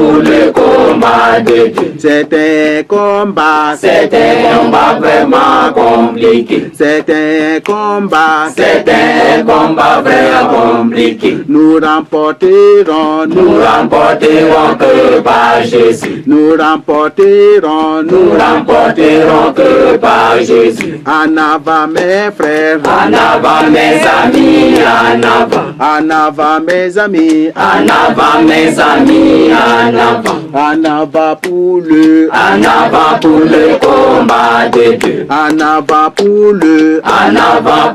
combat de Dieu. c'est un combat, C'est un combat vraiment compliqué. c'est un combat, C'est un combat vraiment compliqué. nous remporterons, Nous remporterons que par Jésus. nous remporterons, Nous remporterons que par Jésus. en avant mes frères, En avant mes amis, en avant. en avant mes amis, En avant mes amis, en avant. en avant pour le En avant combat de Dieu. en avant pour le En avant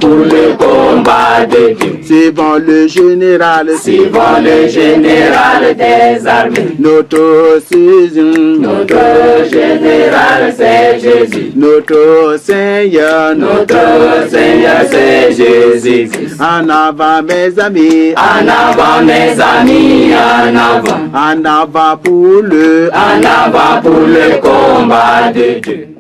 combat de Dieu. suivant le général, Suivant le général des armées. notre Seigneur, Notre général c'est Jésus. notre Seigneur, Notre Seigneur c'est Jésus. en avant mes amis, En avant mes amis, en avant. en avant pour le En avant combat de Dieu.